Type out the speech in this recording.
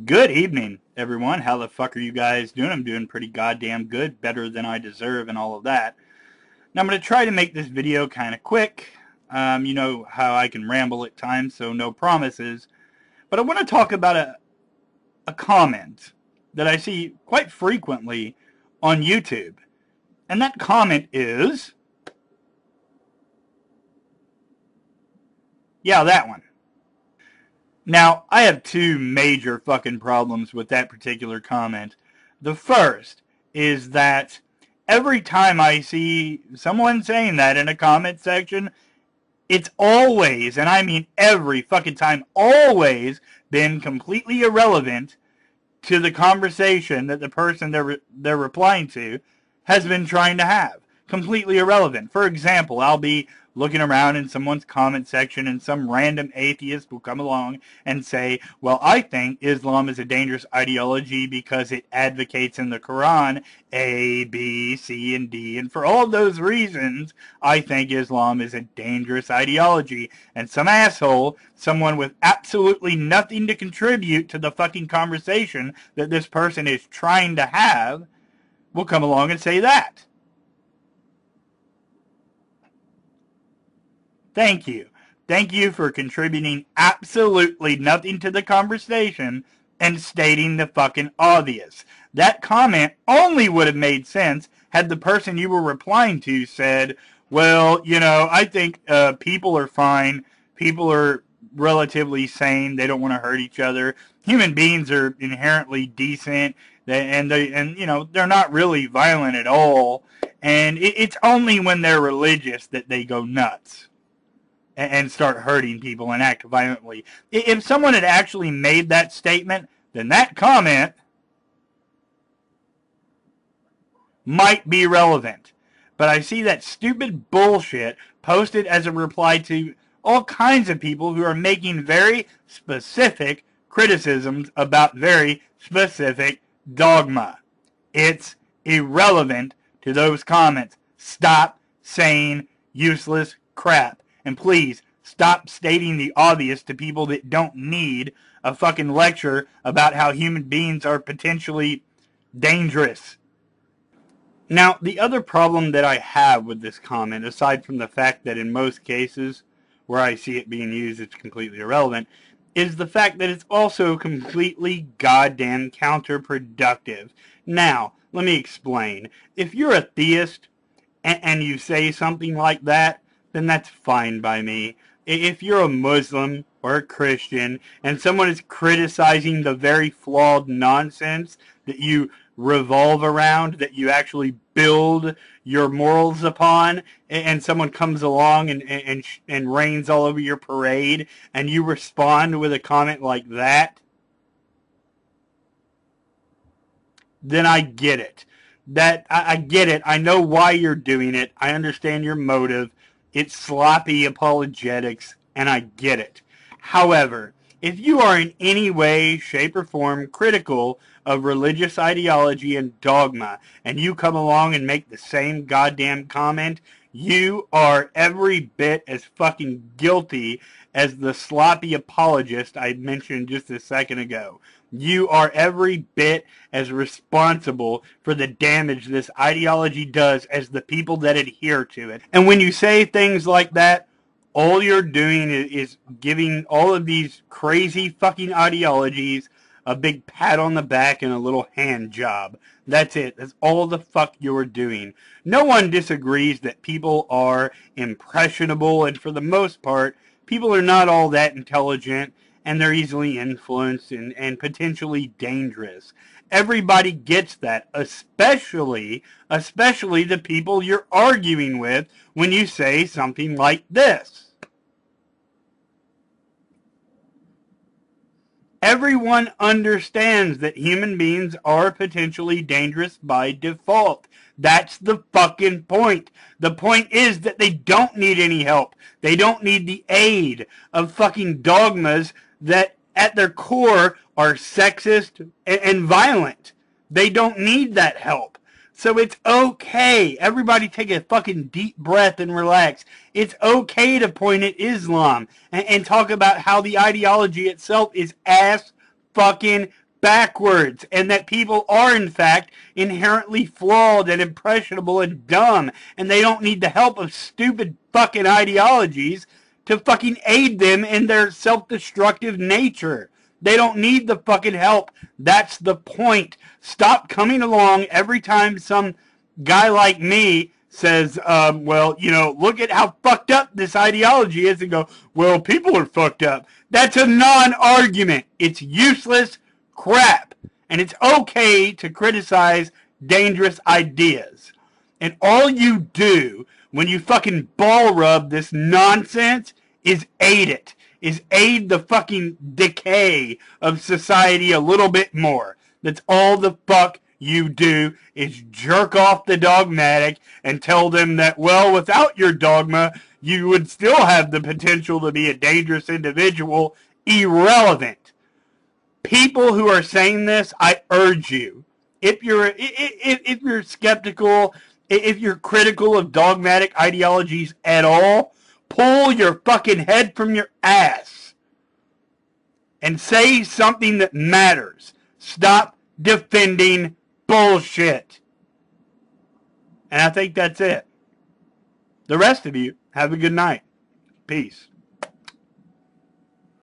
Good evening, everyone. How the fuck are you guys doing? I'm doing pretty goddamn good, better than I deserve and all of that. Now I'm going to try to make this video kind of quick. You know how I can ramble at times, so no promises. But I want to talk about a comment that I see quite frequently on YouTube. And that comment is, yeah, that one. Now, I have two major fucking problems with that particular comment. The first is that every time I see someone saying that in a comment section, it's always, and I mean every fucking time, always been completely irrelevant to the conversation that the person they're replying to has been trying to have. Completely irrelevant. For example, I'll be looking around in someone's comment section and some random atheist will come along and say, well, I think Islam is a dangerous ideology because it advocates in the Quran A, B, C, and D. And for all those reasons, I think Islam is a dangerous ideology. And some asshole, someone with absolutely nothing to contribute to the fucking conversation that this person is trying to have, will come along and say that. Thank you. Thank you for contributing absolutely nothing to the conversation and stating the fucking obvious. That comment only would have made sense had the person you were replying to said, well, you know, I think people are fine. People are relatively sane. They don't want to hurt each other. Human beings are inherently decent. And you know, they're not really violent at all. And it's only when they're religious that they go nuts and start hurting people and act violently. If someone had actually made that statement, then that comment might be relevant. But I see that stupid bullshit posted as a reply to all kinds of people who are making very specific criticisms about very specific dogma. It's irrelevant to those comments. Stop saying useless crap. And please, stop stating the obvious to people that don't need a fucking lecture about how human beings are potentially dangerous. Now, the other problem that I have with this comment, aside from the fact that in most cases where I see it being used, it's completely irrelevant, is the fact that it's also completely goddamn counterproductive. Now, let me explain. If you're a theist and you say something like that, then that's fine by me. If you're a Muslim or a Christian and someone is criticizing the very flawed nonsense that you revolve around, that you actually build your morals upon, and someone comes along and rains all over your parade, and you respond with a comment like that, then I get it. I get it. I know why you're doing it. I understand your motive. It's sloppy apologetics, and I get it. However, if you are in any way, shape, or form critical of religious ideology and dogma, and you come along and make the same goddamn comment, you are every bit as fucking guilty as the sloppy apologist I mentioned just a second ago. You are every bit as responsible for the damage this ideology does as the people that adhere to it. And when you say things like that, all you're doing is giving all of these crazy fucking ideologies a big pat on the back and a little hand job. That's it. That's all the fuck you're doing. No one disagrees that people are impressionable, and for the most part, people are not all that intelligent, and they're easily influenced and potentially dangerous. Everybody gets that, especially the people you're arguing with when you say something like this. Everyone understands that human beings are potentially dangerous by default. That's the fucking point. The point is that they don't need any help. They don't need the aid of fucking dogmas that at their core are sexist and violent. They don't need that help. So it's okay. Everybody take a fucking deep breath and relax. It's okay to point at Islam and talk about how the ideology itself is ass fucking backwards, and that people are in fact inherently flawed and impressionable and dumb, and they don't need the help of stupid fucking ideologies to fucking aid them in their self-destructive nature. They don't need the fucking help. That's the point. Stop coming along every time some guy like me says, well, you know, look at how fucked up this ideology is, and go, well, people are fucked up. That's a non-argument. It's useless crap. And it's okay to criticize dangerous ideas. And all you do when you fucking ball rub this nonsense is aid it. Is aid the fucking decay of society a little bit more. That's all the fuck you do, is jerk off the dogmatic and tell them that, well, without your dogma, you would still have the potential to be a dangerous individual. Irrelevant. People who are saying this, I urge you, if you're skeptical, if you're critical of dogmatic ideologies at all, pull your fucking head from your ass and say something that matters. Stop defending bullshit. And I think that's it. The rest of you, have a good night. Peace.